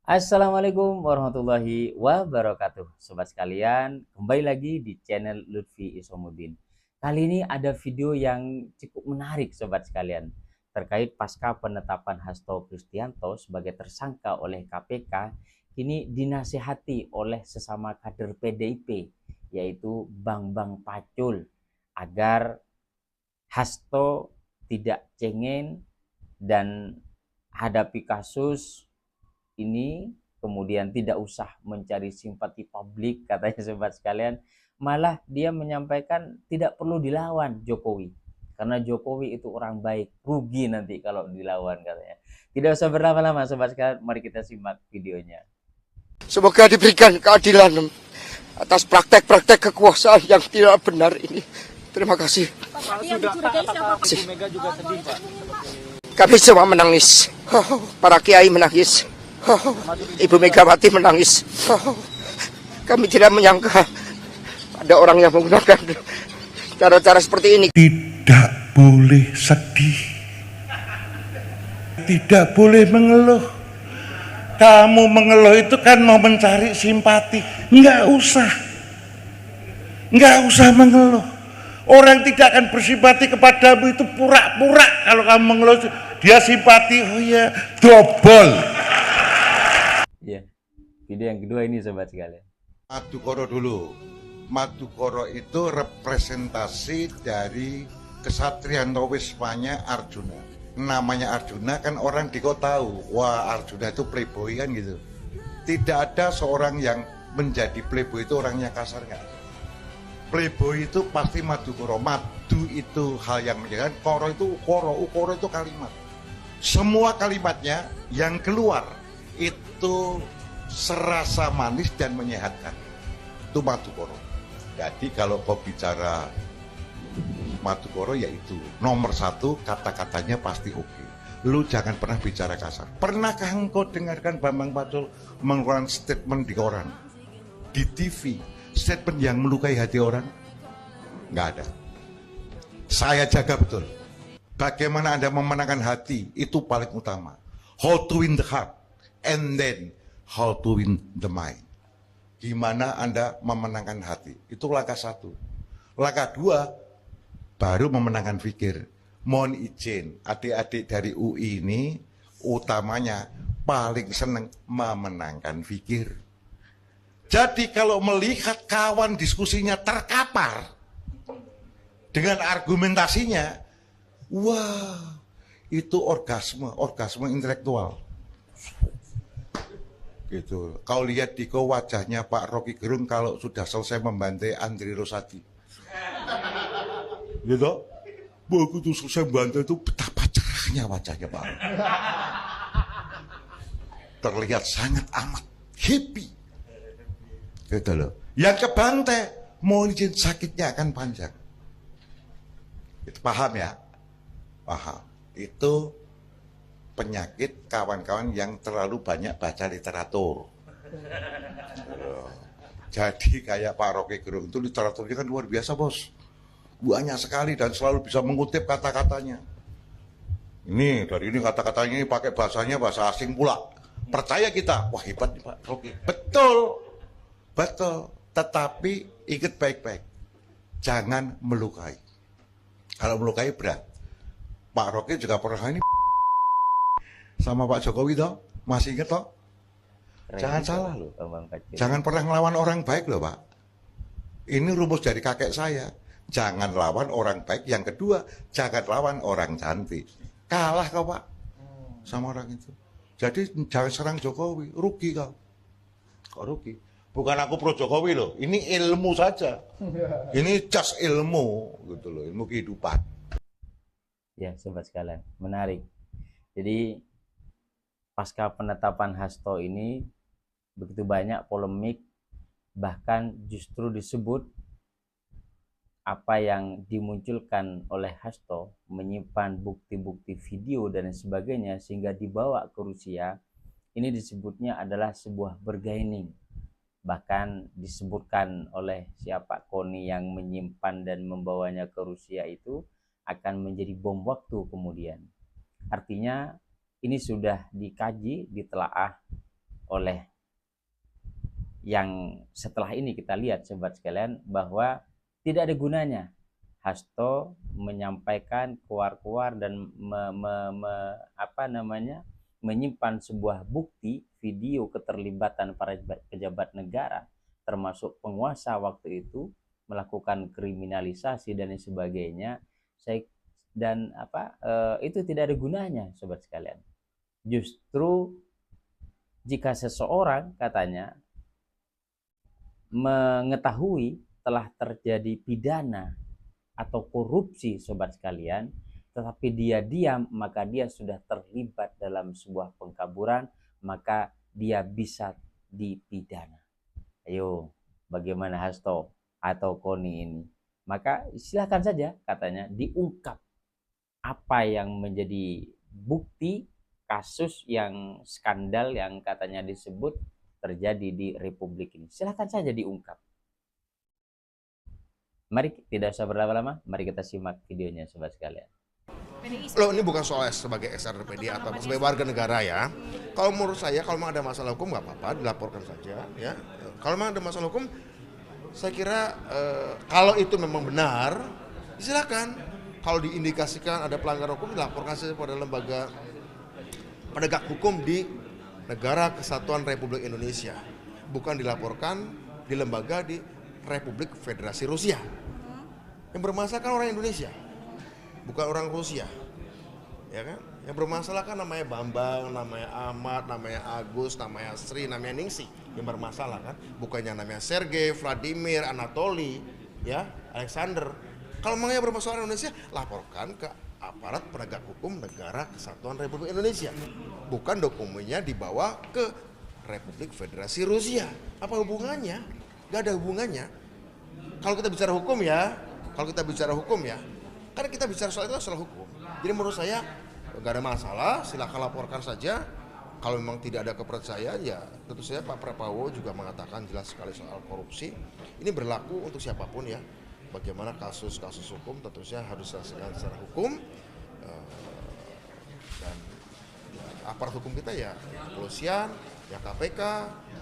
Assalamualaikum warahmatullahi wabarakatuh. Sobat sekalian, kembali lagi di channel Lutfi Isomuddin. Kali ini ada video yang cukup menarik sobat sekalian, terkait pasca penetapan Hasto Kristianto sebagai tersangka oleh KPK. Kini dinasihati oleh sesama kader PDIP, yaitu Bambang Pacul, agar Hasto tidak cengeng dan hadapi kasus ini, kemudian tidak usah mencari simpati publik, katanya sobat sekalian. Malah dia menyampaikan tidak perlu dilawan Jokowi, karena Jokowi itu orang baik, rugi nanti kalau dilawan, katanya. Tidak usah berlama-lama sobat sekalian, mari kita simak videonya. Semoga diberikan keadilan atas praktek-praktek kekuasaan yang tidak benar ini. Terima kasih. Pak, yang dicurigai siapa? Ibu Mega juga sedih, Pak. Kami semua menangis. Para kiai menangis. Ibu Megawati menangis. Kami tidak menyangka ada orang yang menggunakan cara-cara seperti ini. Tidak boleh sedih, tidak boleh mengeluh. Kamu mengeluh itu kan mau mencari simpati. Nggak usah mengeluh. Orang tidak akan bersimpati kepadamu itu pura-pura. Kalau kamu mengeluh dia simpati, oh ya double. Ya, video yang kedua ini sobat sekalian. Madukoro dulu. Madukoro itu representasi dari kesatrian Wismanya Arjuna. Namanya Arjuna kan orang di kota tahu, wah Arjuna itu playboy kan gitu. Tidak ada seorang yang menjadi playboy itu orangnya kasar, nggak ada. Playboy itu pasti Madukoro. Madu itu hal yang menyenangkan, koro itu ukoro itu kalimat. Semua kalimatnya yang keluar itu serasa manis dan menyehatkan. Itu Madukoro. Jadi kalau kau bicara Madukoro, yaitu nomor satu, kata-katanya pasti oke. Lu jangan pernah bicara kasar. Pernahkah engkau dengarkan Bambang Pacul mengeluarkan statement di koran, di TV, statement yang melukai hati orang? Nggak ada. Saya jaga betul. Bagaimana Anda memenangkan hati, itu paling utama. How to win the heart, and then how to win the mind. Gimana Anda memenangkan hati, itu langkah satu. Langkah dua, baru memenangkan pikir. Mohon izin, adik-adik dari UI ini utamanya paling seneng memenangkan pikir. Jadi kalau melihat kawan diskusinya terkapar dengan argumentasinya, wah itu orgasme intelektual. Gitu. Kau lihat di wajahnya Pak Rocky Gerung kalau sudah selesai membantai Andri Rosadi. Gitu. Begitu selesai membantai itu betapa cerahnya wajahnya Pak. Terlihat sangat amat happy. Gitu loh. Yang kebantai, mohon izin sakitnya akan panjang. Itu paham ya? Paham. Itu penyakit kawan-kawan yang terlalu banyak baca literatur. Jadi kayak Pak Rocky Gerung itu literaturnya kan luar biasa bos. Banyak sekali dan selalu bisa mengutip kata-katanya. Ini dari ini kata-katanya ini pakai bahasanya bahasa asing pula. Percaya kita, wah hebat nih Pak Rocky. Betul. Tetapi ingat baik-baik. Jangan melukai. Kalau melukai berat. Pak Rocky juga pernah ini sama Pak Jokowi toh, masih inget toh? Jangan salah loh. Jangan pernah ngelawan orang baik loh Pak. Ini rumus dari kakek saya. Jangan lawan orang baik. Yang kedua, jangan lawan orang cantik. Kalah kau Pak sama orang itu. Jadi jangan serang Jokowi, rugi kau. Kau rugi. Bukan aku pro Jokowi loh. Ini ilmu saja. Ini just ilmu gitu loh, ilmu kehidupan. Ya sobat sekalian, menarik. Jadi pasca penetapan Hasto ini begitu banyak polemik, bahkan justru disebut apa yang dimunculkan oleh Hasto menyimpan bukti-bukti video dan sebagainya sehingga dibawa ke Rusia. Ini disebutnya adalah sebuah bargaining. Bahkan disebutkan oleh siapa Koni yang menyimpan dan membawanya ke Rusia itu akan menjadi bom waktu kemudian. Artinya ini sudah dikaji, ditelaah oleh yang setelah ini kita lihat sobat sekalian, bahwa tidak ada gunanya Hasto menyampaikan keluar-keluar dan menyimpan sebuah bukti video keterlibatan para pejabat negara termasuk penguasa waktu itu melakukan kriminalisasi dan sebagainya. Itu tidak ada gunanya sobat sekalian. Justru jika seseorang katanya mengetahui telah terjadi pidana atau korupsi sobat sekalian, tetapi dia diam, maka dia sudah terlibat dalam sebuah pengkaburan, maka dia bisa dipidana. Ayo, bagaimana Hasto atau Koni ini? Maka silakan saja katanya diungkap apa yang menjadi bukti kasus yang skandal yang katanya disebut terjadi di Republik ini. Silakan saja diungkap. Mari tidak usah berlama-lama, mari kita simak videonya sobat sekalian. Loh, ini bukan soal sebagai SRPD atau sebagai warga negara ya. Kalau menurut saya, kalau memang ada masalah hukum nggak apa-apa, dilaporkan saja ya. Kalau memang ada masalah hukum, saya kira kalau itu memang benar, silakan. Kalau diindikasikan ada pelanggaran hukum, dilaporkan saja pada lembaga penegak hukum di Negara Kesatuan Republik Indonesia. Bukan dilaporkan di lembaga di Republik Federasi Rusia. Yang bermasalah kan orang Indonesia, bukan orang Rusia, ya kan? Yang bermasalah kan namanya Bambang, namanya Ahmad, namanya Agus, namanya Sri, namanya Ningsi. Yang bermasalah kan, bukannya namanya Sergei, Vladimir, Anatoli, ya, Alexander. Kalau memangnya bermasalah Indonesia, laporkan ke aparat penegak hukum Negara Kesatuan Republik Indonesia. Bukan dokumennya dibawa ke Republik Federasi Rusia. Apa hubungannya? Gak ada hubungannya. Kalau kita bicara hukum ya, karena kita bicara soal itu soal hukum. Jadi menurut saya nggak ada masalah, silakan laporkan saja. Kalau memang tidak ada kepercayaan ya tentu saja Pak Prabowo juga mengatakan jelas sekali soal korupsi. Ini berlaku untuk siapapun ya. Bagaimana kasus-kasus hukum tentu saja harus diselesaikan secara hukum. Dan ya, aparat hukum kita ya kepolisian, ya KPK,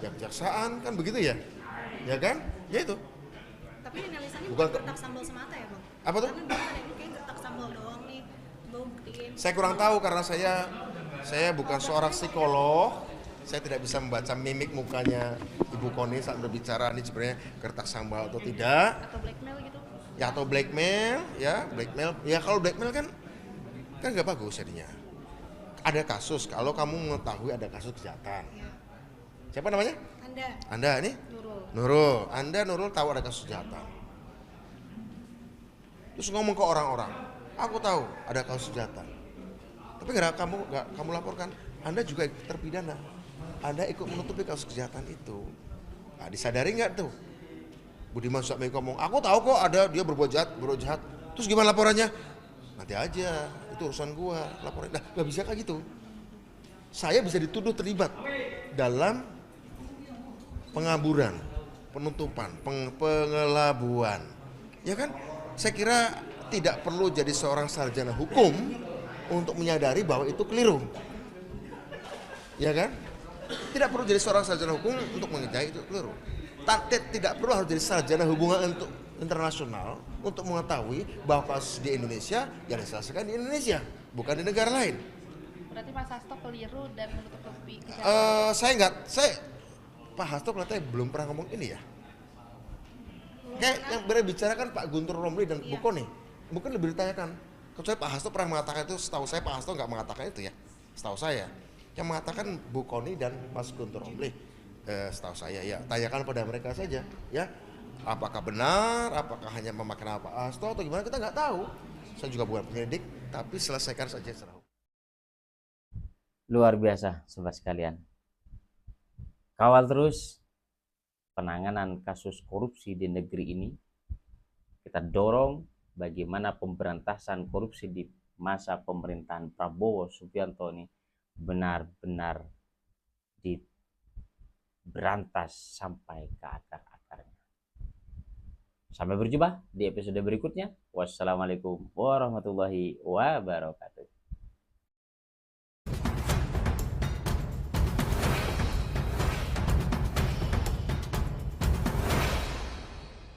ya kejaksaan, kan begitu ya? Ya kan? Ya itu. Tapi analisanya Bukan bukan gertak sambal semata ya Bang? Apa tuh? Karena bilang ada ini kayak gertak sambal doang nih, buktiin. Saya kurang tahu karena saya bukan seorang psikolog. Saya tidak bisa membaca mimik mukanya Ibu Koni saat berbicara ini sebenarnya gertak sambal atau tidak. Atau blackmail gitu? Ya atau blackmail, ya blackmail. Ya kalau blackmail kan nggak bagus jadinya. Ada kasus, kalau kamu mengetahui ada kasus kejahatan. Siapa namanya? Anda ini? Nurul. Nurul tahu ada kasus kejahatan. Terus ngomong ke orang-orang, aku tahu ada kasus kejahatan. Tapi nggak kamu laporkan, Anda juga terpidana. Anda ikut menutupi kasus kejahatan itu. Nah, disadari nggak tuh? Budiman Sujatmiko ngomong, aku tahu kok ada dia berbuat jahat. Terus gimana laporannya? Nanti aja, itu urusan gua, laporan. Nah, nggak bisa kayak gitu. Saya bisa dituduh terlibat dalam pengaburan, penutupan, pengelabuan. Ya kan? Saya kira tidak perlu jadi seorang sarjana hukum untuk menyadari bahwa itu keliru. Ya kan? Tidak perlu jadi seorang sarjana hukum untuk mengetahui itu keliru. Tidak perlu harus jadi sarjana hubungan untuk internasional untuk mengetahui bahwa kasus di Indonesia yang diselesaikan di Indonesia, bukan di negara lain. Berarti Mas Hasto keliru dan menutupi Pak Hasto kelihatannya belum pernah ngomong ini ya. Kayak yang berbicara kan Pak Guntur Romli dan Bu Koni. Mungkin lebih ditanyakan. Kecuali Pak Hasto pernah mengatakan itu, setahu saya Pak Hasto nggak mengatakan itu ya. Setahu saya. Yang mengatakan Bu Koni dan Mas Guntur Romli. Setahu saya ya. Tanyakan pada mereka saja ya. Apakah benar, apakah hanya memakai nama Pak Hasto atau gimana, kita nggak tahu. Saya juga bukan penyelidik, tapi selesaikan saja secara hukum. Luar biasa sobat sekalian. Kawal terus penanganan kasus korupsi di negeri ini. Kita dorong bagaimana pemberantasan korupsi di masa pemerintahan Prabowo Subianto ini benar-benar diberantas sampai ke akar-akarnya. Sampai berjumpa di episode berikutnya. Wassalamualaikum warahmatullahi wabarakatuh.